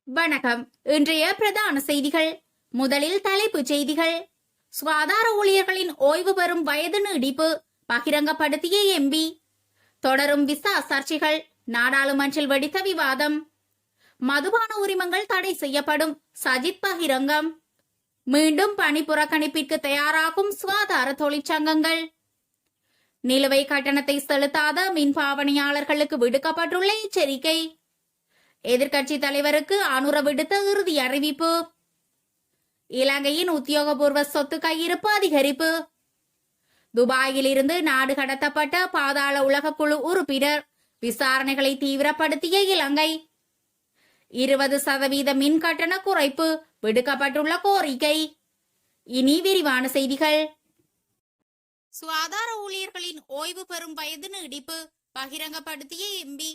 வணக்கம். இன்றைய பிரதான செய்திகள். முதலில் தலைப்புச் செய்திகள். சுகாதார ஊழியர்களின் ஓய்வு பெறும் வயது நீடிப்பு பகிரங்கப்படுத்திய எம்பி. தொடரும் விசா சர்ச்சைகள். நாடாளுமன்றில் வெடித்த விவாதம். மதுபான உரிமங்கள் தடை செய்யப்படும். சஜித் பகிரங்கம். மீண்டும் பணி புறக்கணிப்பிற்கு தயாராகும் சுகாதார தொழிற்சங்கங்கள். நிலுவை கட்டணத்தை செலுத்தாத மின்பாவனையாளர்களுக்கு விடுக்கப்பட்டுள்ள எச்சரிக்கை. எதிர்க்கட்சி தலைவருக்கு அனுர விடுத்த இறுதி அறிவிப்பு. இலங்கையின் உத்தியோகபூர்வ சொத்து கையிருப்பு அதிகரிப்பு. துபாயில் இருந்து நாடு கடத்தப்பட்ட பாதாள உலக குழு உறுப்பினர். விசாரணைகளை தீவிரப்படுத்திய இலங்கை. 20% மின் கட்டண குறைப்பு விடுக்கப்பட்டுள்ள கோரிக்கை. இனி விரிவான செய்திகள். சுகாதார ஊழியர்களின் ஓய்வு பெறும் வயது நீடிப்பு பகிரங்கப்படுத்திய எம்பி.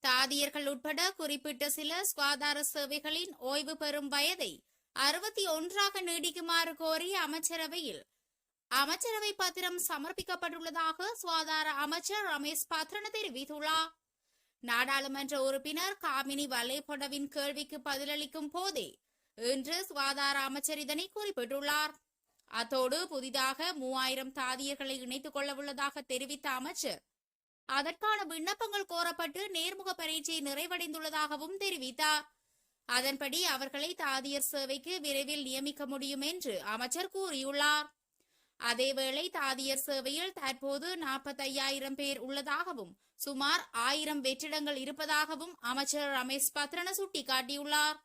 தாதியர்கள் உட்பட குறிப்பிட்ட சில சுகாதார சேவைகளின் ஓய்வு பெறும் வயதை 61 நீடிக்குமாறு கோரி அமைச்சரவை பத்திரம் சமர்ப்பிக்கப்பட்டுள்ளதாக சுகாதார அமைச்சர் ரமேஷ் பத்ரன தெரிவித்துள்ளார். நாடாளுமன்ற உறுப்பினர் காமினி வலைபொடவின் கேள்விக்கு பதிலளிக்கும் போதே இன்று சுகாதார அமைச்சர் இதனை குறிப்பிட்டுள்ளார். அத்தோடு புதிதாக 3000 தாதியர்களை இணைத்துக் கொள்ள உள்ளதாக தெரிவித்த அமைச்சர் அதற்கான விண்ணப்பங்கள் கோரப்பட்டு நேர்முக பரீட்சை நிறைவடைந்துள்ளதாகவும் தெரிவித்தார். அதன்படி அவர்களை தாதியர் சேவைக்கு விரைவில் நியமிக்க முடியும் என்று அமைச்சர் கூறியுள்ளார். அதேவேளை தாதியர் சேவையில் தற்போது 45,000 பேர் உள்ளதாகவும் சுமார் 1000 வெற்றிடங்கள் இருப்பதாகவும் அமைச்சர் ரமேஷ் பத்ரன சுட்டிக்காட்டியுள்ளார்.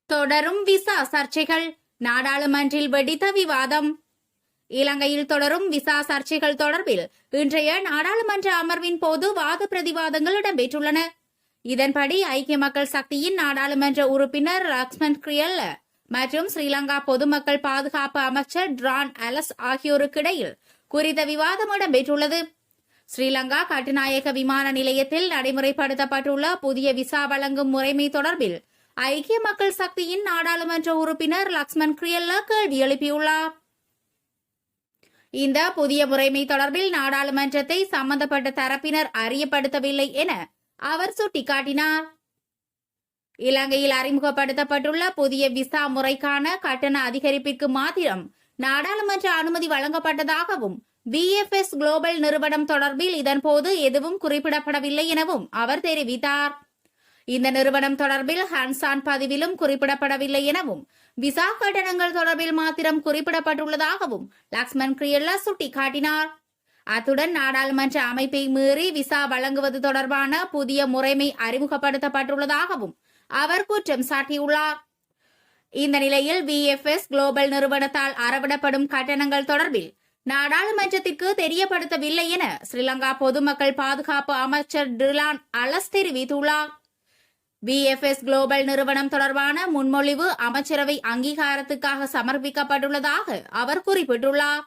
தொடரும் விசா சர்ச்சைகள். நாடாளுமன்றில் வெடித்த விவாதம். இலங்கையில் தொடரும் விசா சர்ச்சைகள் தொடர்பில் இன்றைய நாடாளுமன்ற அமர்வின் போது வாத பிரதிவாதங்கள் இடம்பெற்றுள்ளன. இதன்படி ஐக்கிய மக்கள் சக்தியின் நாடாளுமன்ற உறுப்பினர் லக்ஷ்மன் கிரியல்ல மற்றும் ஸ்ரீலங்கா பொதுமக்கள் பாதுகாப்பு அமைச்சர் டிரான் அலஸ் ஆகியோருக்கிடையில் குறித்த விவாதம் இடம்பெற்றுள்ளது. ஸ்ரீலங்கா கட்டுநாயக்க விமான நிலையத்தில் நடைமுறைப்படுத்தப்பட்டுள்ள புதிய விசா வழங்கும் முறைமை தொடர்பில் ஐக்கிய மக்கள் சக்தியின் நாடாளுமன்ற உறுப்பினர் லக்ஷ்மன் கிரியல்ல கேள்வி எழுப்பியுள்ளார். இந்த புதிய முறைமை தொடர்பில் நாடாளுமன்றத்தை சம்பந்தப்பட்ட தரப்பினர் அறியப்படுத்தவில்லை என அவர் சுட்டிக்காட்டினார். இலங்கையில் அறிமுகப்படுத்தப்பட்டுள்ள புதிய விசா முறைக்கான கட்டண அதிகரிப்பிற்கு மாத்திரம் நாடாளுமன்ற அனுமதி வழங்கப்பட்டதாகவும் VFS குளோபல் நிறுவனம் தொடர்பில் இதன்போது எதுவும் குறிப்பிடப்படவில்லை எனவும் அவர் தெரிவித்தார். இந்த நிறுவனம் தொடர்பில் ஹான்சான் பதிவிலும் குறிப்பிடப்படவில்லை எனவும் விசா கட்டணங்கள் தொடர்பில் மாத்திரம் குறிப்பிடப்பட்டுள்ளதாகவும் லக்ஷ்மன் கிரியல்ல சுட்டிக்காட்டினார். அத்துடன் நாடாளுமன்ற அமைப்பை மீறி விசா வழங்குவது தொடர்பான புதிய முறைமை அறிமுகப்படுத்தப்பட்டுள்ளதாகவும் அவர் குற்றம் சாட்டியுள்ளார். இந்த நிலையில் VFS குளோபல் நிறுவனத்தால் அறவிடப்படும் கட்டணங்கள் தொடர்பில் நாடாளுமன்றத்திற்கு தெரியப்படுத்தவில்லை என ஸ்ரீலங்கா பொதுமக்கள் பாதுகாப்பு அமைச்சர் டிரான் அலஸ் தெரிவித்துள்ளார். VFS குளோபல் நிறுவனம் தொடர்பான முன்மொழிவு அமைச்சரவை அங்கீகாரத்துக்காக சமர்ப்பிக்கப்பட்டுள்ளதாக அவர் குறிப்பிட்டுள்ளார்.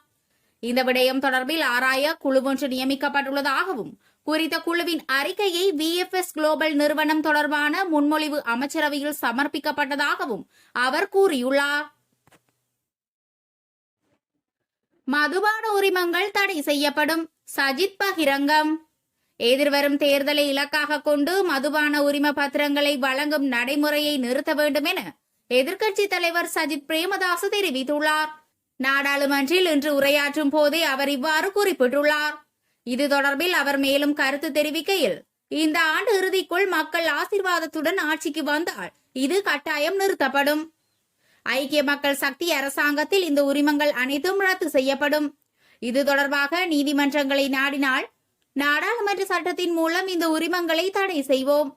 இந்த விடயம் தொடர்பில் ஆராய குழு ஒன்று நியமிக்கப்பட்டுள்ளதாகவும் குறித்த குழுவின் அறிக்கையை VFS குளோபல் நிறுவனம் தொடர்பான முன்மொழிவு அமைச்சரவையில் சமர்ப்பிக்கப்பட்டதாகவும் அவர் கூறியுள்ளார். மதுபான உரிமங்கள் தடை செய்யப்படும். சஜித் பகிரங்கம். எதிர்வரும் தேர்தலை இலக்காக கொண்டு மதுபான உரிம பத்திரங்களை வழங்கும் நடைமுறையை நிறுத்த வேண்டும் என எதிர்க்கட்சி தலைவர் சஜித் பிரேமதாச தெரிவித்துள்ளார். நாடாளுமன்றில் இன்று உரையாற்றும் போதே அவர் இவ்வாறு குறிப்பிட்டுள்ளார். இது தொடர்பில் அவர் மேலும் கருத்து தெரிவிக்கையில், இந்த ஆண்டு இறுதிக்குள் மக்கள் ஆசீர்வாதத்துடன் ஆட்சிக்கு வந்தால் இது கட்டாயம் நிறுத்தப்படும். ஐக்கிய மக்கள் சக்தி அரசாங்கத்தில் இந்த உரிமங்கள் அனைத்தும் ரத்து செய்யப்படும். இது தொடர்பாக நீதிமன்றங்களை நாடினால் நாடாளுமன்ற சட்டத்தின் மூலம் இந்த உரிமங்களை தடை செய்வோம்.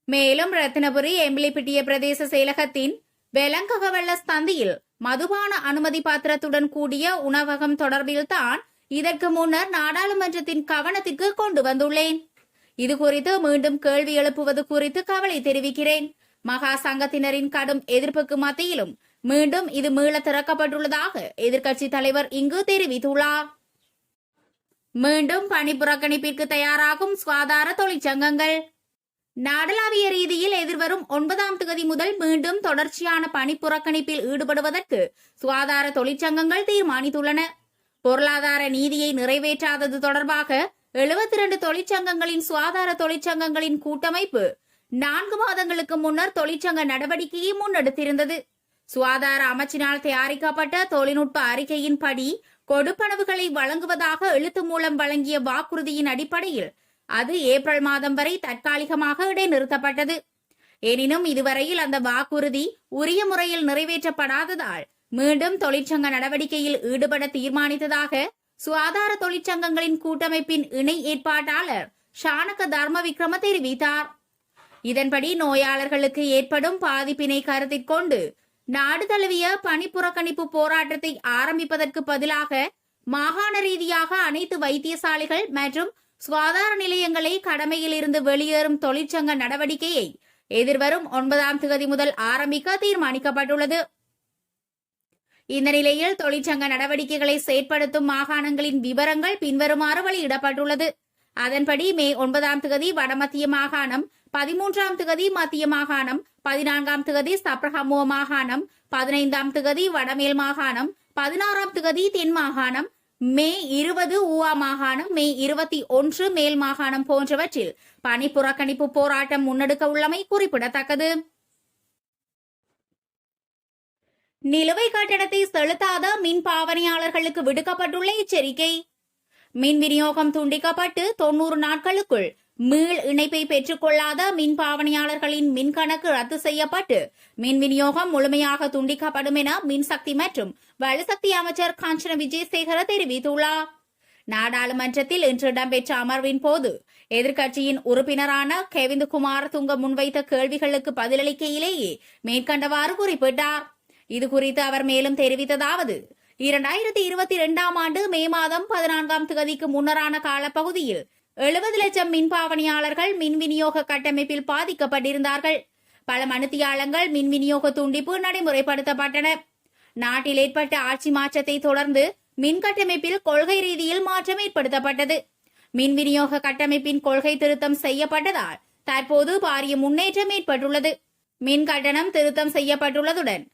மேலும் ரத்தினபுரி எம்பிலிப்பிட்டிய பிரதேச செயலகத்தின் வெலங்ககவல்ல சந்தியில் மதுபான அனுமதி பத்திரத்துடன் கூடிய உணவகம் தொடர்பில் தான் இதற்கு முன்னர் நாடாளுமன்றத்தின் கவனத்திற்கு கொண்டு வந்துள்ளேன். இது குறித்து மீண்டும் கேள்வி எழுப்புவது குறித்து கவலை தெரிவிக்கிறேன். மகா சங்கத்தினரின் கடும் எதிர்ப்புக்கு மத்தியிலும் மீண்டும் இது மீள திறக்கப்பட்டுள்ளதாக எதிர்க்கட்சி தலைவர் இங்கு தெரிவித்துள்ளார். மீண்டும் பணி புறக்கணிப்பிற்கு தயாராகும் சுகாதார தொழிற்சங்கங்கள். நாடளாவிய ரீதியில் எதிர்வரும் 9ஆம் தேதி முதல் மீண்டும் தொடர்ச்சியான பணி புறக்கணிப்பில் ஈடுபடுவதற்கு சுகாதார தொழிற்சங்கங்கள் தீர்மானித்துள்ளன. பொருளாதார நீதியை நிறைவேற்றாதது தொடர்பாக 72 தொழிற்சங்கங்களின் சுகாதார தொழிற்சங்கங்களின் கூட்டமைப்பு 4 மாதங்களுக்கு முன்னர் தொழிற்சங்க நடவடிக்கையை முன்னெடுத்திருந்தது. சுகாதார அமைச்சினால் தயாரிக்கப்பட்ட தொழில்நுட்ப அறிக்கையின்படி கொடுப்பனவுகளை வழங்குவதாக எழுத்து மூலம் வழங்கிய வாக்குறுதியின் அடிப்படையில் அது ஏப்ரல் மாதம் வரை தற்காலிகமாக இடைநிறுத்தப்பட்டது. எனினும் இதுவரையில் அந்த வாக்குறுதி உரிய முறையில் நிறைவேற்றப்படாததால் மீண்டும் தொழிற்சங்க நடவடிக்கையில் ஈடுபட தீர்மானித்ததாக சுகாதார தொழிற்சங்கங்களின் கூட்டமைப்பின் இணை ஏற்பாட்டாளர் ஷானக தர்ம விக்ரம தெரிவித்தார். இதன்படி நோயாளர்களுக்கு ஏற்படும் பாதிப்பினை கருத்தில் கொண்டு நாடு தழுவிய பணி புறக்கணிப்பு போராட்டத்தை ஆரம்பிப்பதற்கு பதிலாக மாகாண ரீதியாக அனைத்து வைத்தியசாலைகள் மற்றும் சுகாதார நிலையங்களை கடமையில் இருந்து வெளியேறும் தொழிற்சங்க நடவடிக்கையை எதிர்வரும் 9ஆம் தேதி முதல் ஆரம்பிக்க தீர்மானிக்கப்பட்டுள்ளது. இந்த நிலையில் தொழிற்சங்க நடவடிக்கைகளை செயற்படுத்தும் மாகாணங்களின் விவரங்கள் பின்வருமாறு வெளியிடப்பட்டுள்ளது. அதன்படி மே 9ஆம் தேதி வடமத்திய மாகாணம், 13ஆம் தேதி மத்திய மாகாணம், 14ஆம் தேதி சப்ரஹமுவ மாகாணம், 15ஆம் தேதி வடமேல் மாகாணம், 16ஆம் தேதி தென் மாகாணம், மே 20 ஊவா மாகாணம், மே 21 மேல் மாகாணம் போன்றவற்றில் பணி புறக்கணிப்பு போராட்டம் முன்னெடுக்க உள்ளமை குறிப்பிடத்தக்கது. நிலுவை கட்டணத்தை செலுத்தாத மின் பாவனையாளர்களுக்கு விடுக்கப்பட்டுள்ள எச்சரிக்கை. மின் விநியோகம் துண்டிக்கப்பட்டு 90 நாட்களுக்குள் மீள் இணைப்பை பெற்றுக் கொள்ளாத மின் பாவனையாளர்களின் மின் கணக்கு ரத்து செய்யப்பட்டு மின் விநியோகம் முழுமையாக துண்டிக்கப்படும் என மின்சக்தி மற்றும் வலுசக்தி அமைச்சர் காஞ்சன விஜயசேகர தெரிவித்துள்ளார். நாடாளுமன்றத்தில் இன்று இடம்பெற்ற அமர்வின் போது எதிர்க்கட்சியின் உறுப்பினரான கெவிந்து குமாரதுங்க முன்வைத்த கேள்விகளுக்கு பதிலளிக்கையிலேயே மேற்கண்டவாறு குறிப்பிட்டார். இதுகுறித்து அவர் மேலும் தெரிவித்ததாவது: 2022ஆம் ஆண்டு மே மாதம் 14ஆம் தேதிக்கு முன்னரான காலப்பகுதியில் 70 லட்சம் மின் பாவனையாளர்கள் மின் விநியோக கட்டமைப்பில் பாதிக்கப்பட்டிருந்தார்கள். பல மணித்தியாலங்கள் மின் விநியோக துண்டிப்பு நடைமுறைப்படுத்தப்பட்டன. நாட்டில் ஏற்பட்ட ஆட்சி மாற்றத்தை தொடர்ந்து மின் கட்டமைப்பில் கொள்கை ரீதியில் மாற்றம் ஏற்படுத்தப்பட்டது. மின் விநியோக கட்டமைப்பின் கொள்கை திருத்தம் செய்யப்பட்டதால் தற்போது பாரிய முன்னேற்றம் ஏற்பட்டுள்ளது. மின் கட்டணம் திருத்தம் செய்யப்பட்டுள்ளதுடன்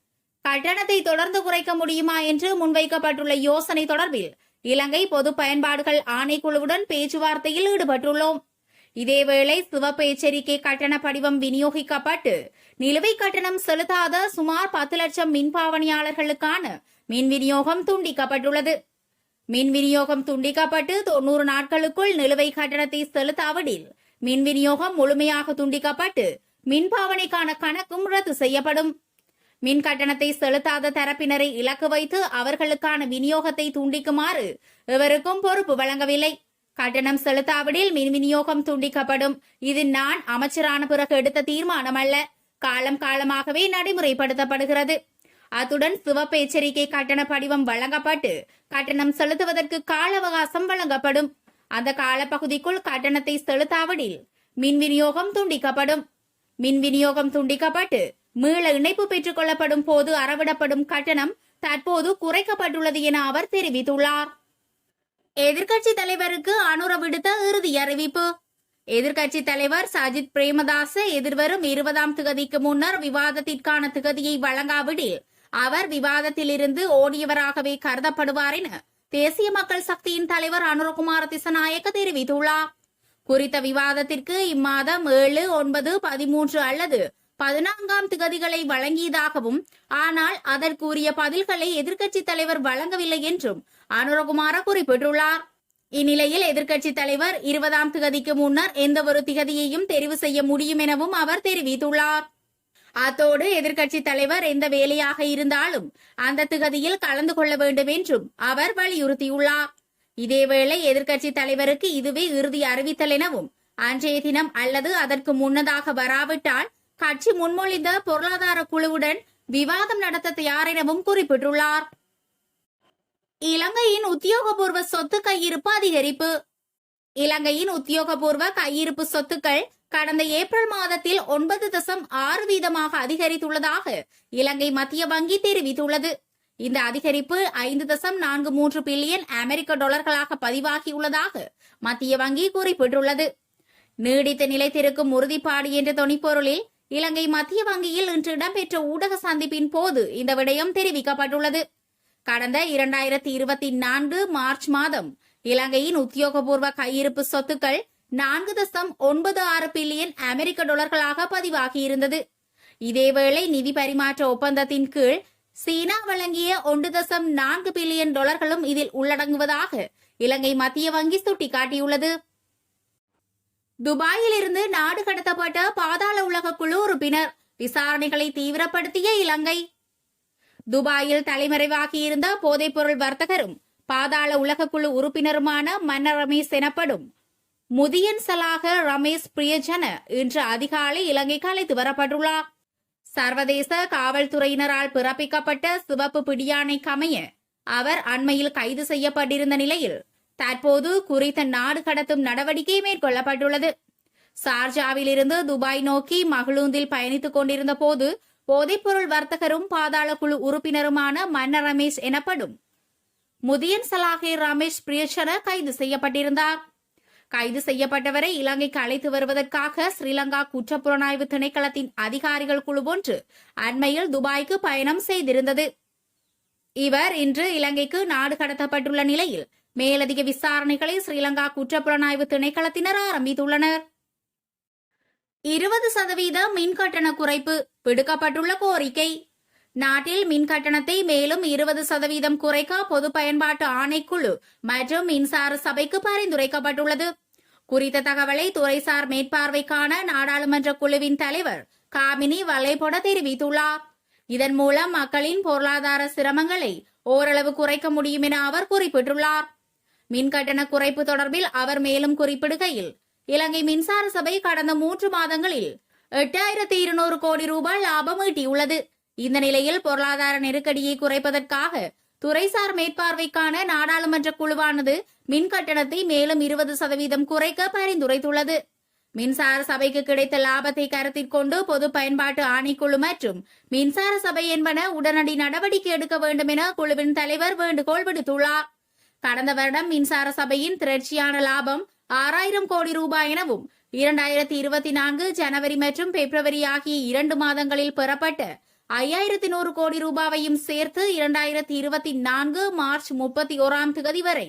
கட்டணத்தை தொடர்ந்து குறைக்க முடியுமா என்று முன்வைக்கப்பட்டுள்ள யோசனை தொடர்பில் இலங்கை பொது பயன்பாடுகள் ஆணைக்குழுவுடன் பேச்சுவார்த்தையில் ஈடுபட்டுள்ளோம். இதேவேளை சிவப்பு எச்சரிக்கை கட்டண படிவம் விநியோகிக்கப்பட்டு நிலுவை கட்டணம் செலுத்தாத சுமார் 10 லட்சம் மின் பாவனையாளர்களுக்கான மின் விநியோகம் துண்டிக்கப்பட்டுள்ளது. மின் விநியோகம் துண்டிக்கப்பட்டு 90 நாட்களுக்குள் நிலுவை கட்டணத்தை செலுத்தாவிடில் மின் விநியோகம் முழுமையாக துண்டிக்கப்பட்டு மின் பாவனைக்கான கணக்கும் ரத்து செய்யப்படும். மின் கட்டணத்தை செலுத்தாத தரப்பினரை இலக்கு வைத்து அவர்களுக்கான விநியோகத்தை துண்டிக்குமாறு எவருக்கும் பொறுப்பு வழங்கவில்லை. கட்டணம் செலுத்தாவிடில் மின் விநியோகம் துண்டிக்கப்படும். இது நான் அமைச்சரான பிறகு எடுத்த தீர்மானம் அல்ல, காலம் காலமாகவே நடைமுறைப்படுத்தப்படுகிறது. அத்துடன் சிவப்பு எச்சரிக்கை கட்டண படிவம் வழங்கப்பட்டு கட்டணம் செலுத்துவதற்கு கால அவகாசம் வழங்கப்படும். அந்த காலப்பகுதிக்குள் கட்டணத்தை செலுத்தாவிடில் மின் விநியோகம் துண்டிக்கப்படும். மின் விநியோகம் துண்டிக்கப்பட்டு மீள இணைப்பு பெற்றுக் கொள்ளப்படும் போது அறவிடப்படும் கட்டணம் தற்போது குறைக்கப்பட்டுள்ளது என அவர் தெரிவித்துள்ளார். எதிர்க்கட்சி தலைவருக்கு அனுர விடுத்த இறுதி அறிவிப்பு. எதிர்க்கட்சி தலைவர் சஜித் பிரேமதாச எதிர்வரும் 20ஆம் தேதிக்கு முன்னர் விவாதத்திற்கான திகதியை வழங்காவிடில் அவர் விவாதத்தில் இருந்து ஓடியவராகவே கருதப்படுவார் என தேசிய மக்கள் சக்தியின் தலைவர் அனுரகுமார திசநாயக்க தெரிவித்துள்ளார். குறித்த விவாதத்திற்கு இம்மாதம் 7, 9, 13 அல்லது 14ஆம் திகதிகளை வழங்கியதாகவும் ஆனால் அதற்குரிய பதில்களை எதிர்க்கட்சித் தலைவர் வழங்கவில்லை என்றும் அனுரகுமார குறிப்பிட்டுள்ளார். இந்நிலையில் எதிர்க்கட்சித் தலைவர் 20ஆம் திகதிக்கு முன்னர் எந்தவொரு திகதியையும் தெரிவு செய்ய முடியும் எனவும் அவர் தெரிவித்துள்ளார். அத்தோடு எதிர்க்கட்சித் தலைவர் எந்த வேலையாக இருந்தாலும் அந்த திகதியில் கலந்து கொள்ள வேண்டும் என்றும் அவர் வலியுறுத்தியுள்ளார். இதேவேளை எதிர்க்கட்சித் தலைவருக்கு இதுவே இறுதி அறிவித்தல் எனவும் அன்றைய தினம் அல்லது அதற்கு முன்னதாக வராவிட்டால் கட்சி முன்மொழிந்த பொருளாதார குழுவுடன் விவாதம் நடத்த தயார் எனவும் குறிப்பிட்டுள்ளார். இலங்கையின் உத்தியோகபூர்வ சொத்து கையிருப்பு அதிகரிப்பு. இலங்கையின் உத்தியோகபூர்வ கையிருப்பு சொத்துக்கள் கடந்த ஏப்ரல் மாதத்தில் 9.6% அதிகரித்துள்ளதாக இலங்கை மத்திய வங்கி தெரிவித்துள்ளது. இந்த அதிகரிப்பு 5.43 பில்லியன் அமெரிக்க டாலர்களாக பதிவாகியுள்ளதாக மத்திய வங்கி குறிப்பிட்டுள்ளது. நீடித்த நிலைத்திருக்கும் உறுதிப்பாடு என்ற தொனிப்பொருளில் இலங்கை மத்திய வங்கியில் இன்று இடம்பெற்ற ஊடக சந்திப்பின் போது இந்த விடயம் தெரிவிக்கப்பட்டுள்ளது. கடந்த 2024 மார்ச் மாதம் இலங்கையின் உத்தியோகபூர்வ கையிருப்பு சொத்துக்கள் 4.96 பில்லியன் அமெரிக்க டாலர்களாக பதிவாகியிருந்தது. இதேவேளை நிதி பரிமாற்ற ஒப்பந்தத்தின் கீழ் சீனா வழங்கிய 1.4 பில்லியன் டாலர்களும் இதில் உள்ளடங்குவதாக இலங்கை மத்திய வங்கி சுட்டிக்காட்டியுள்ளது. துபாயில் இருந்து நாடு கடத்தப்பட்ட பாதாள உலக குழு உறுப்பினர் விசாரணைகளை தீவிரப்படுத்திய இலங்கை. துபாயில் தலைமறைவாகியிருந்த போதைப்பொருள் வர்த்தகரும் பாதாள உலக குழு உறுப்பினருமான மன்னர் ரமேஷ் எனப்படும் முதியன் சலாக ரமேஷ் பிரியஜன இன்று அதிகாலை இலங்கைக்கு அழைத்து வரப்பட்டுள்ளார். சர்வதேச காவல்துறையினரால் பிறப்பிக்கப்பட்ட சிவப்பு பிடியாணைக்கமைய அவர் அண்மையில் கைது செய்யப்பட்டிருந்த நிலையில் தற்போது குறித்த நாடு கடத்தும் நடவடிக்கை மேற்கொள்ளப்பட்டுள்ளது. சார்ஜாவில் இருந்து துபாய் நோக்கி மகளூந்தில் பயணித்துக் கொண்டிருந்த போது போதைப்பொருள் வர்த்தகரும் பாதாள குழு உறுப்பினருமான மன்னர் ரமேஷ் எனப்படும் முதியன் சலாஹே ரமேஷ் பிரியச்சன கைது செய்யப்பட்டிருந்தார். கைது செய்யப்பட்டவரை இலங்கைக்கு அழைத்து வருவதற்காக ஸ்ரீலங்கா குற்றப்புலனாய்வு திணைக்களத்தின் அதிகாரிகள் குழு ஒன்று அண்மையில் துபாய்க்கு பயணம் செய்திருந்தது. இவர் இன்று இலங்கைக்கு நாடு கடத்தப்பட்டுள்ள நிலையில் மேலதிக விசாரணைகளை ஸ்ரீலங்கா குற்றப்புலனாய்வு திணைக்களத்தினர் ஆரம்பித்துள்ளனர். 20% மின் கட்டண குறைப்பு விடுக்கப்பட்டுள்ள கோரிக்கை. நாட்டில் மின் கட்டணத்தை மேலும் 20% குறைக்க பொது பயன்பாட்டு ஆணைக்குழு மற்றும் மின்சார சபைக்கு பரிந்துரைக்கப்பட்டுள்ளது. குறித்த தகவலை துறைசார் மேற்பார்வைக்கான நாடாளுமன்ற குழுவின் தலைவர் காமினி வலைபொட தெரிவித்துள்ளார். இதன் மூலம் மக்களின் பொருளாதார சிரமங்களை ஓரளவு குறைக்க முடியும் என அவர் குறிப்பிட்டுள்ளார். மின் கட்டண குறைப்பு தொடர்பில் அவர் மேலும் குறிப்பிடுகையில், இலங்கை மின்சார சபை கடந்த 3 மாதங்களில் 8200 கோடி ரூபாய் லாபம் ஈட்டியுள்ளது. இந்த நிலையில் பொருளாதார நெருக்கடியை குறைப்பதற்காக துறைசார் மேற்பார்வைக்கான நாடாளுமன்ற குழுவானது மின் கட்டணத்தை மேலும் 20% குறைக்க பரிந்துரைத்துள்ளது. மின்சார சபைக்கு கிடைத்த லாபத்தை கருத்தில் கொண்டு பொது பயன்பாட்டு ஆணைக்குழு மற்றும் மின்சார சபை என்பன உடனடி நடவடிக்கை எடுக்க வேண்டும் என குழுவின் தலைவர் வேண்டுகோள் விடுத்துள்ளார். கடந்த வருடம் மின்சார சபையின் திரட்சியான லாபம் 6000 கோடி ரூபாய் எனவும் 2024 ஜனவரி மற்றும் பிப்ரவரி ஆகிய 2 மாதங்களில் பெறப்பட்ட 5100 கோடி ரூபாவையும் சேர்த்து 2024 மார்ச் 31ஆம் தேதி வரை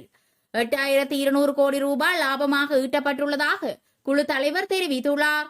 8200 கோடி ரூபாய் லாபமாக ஈட்டப்பட்டுள்ளதாக குழு தலைவர் தெரிவித்துள்ளார்.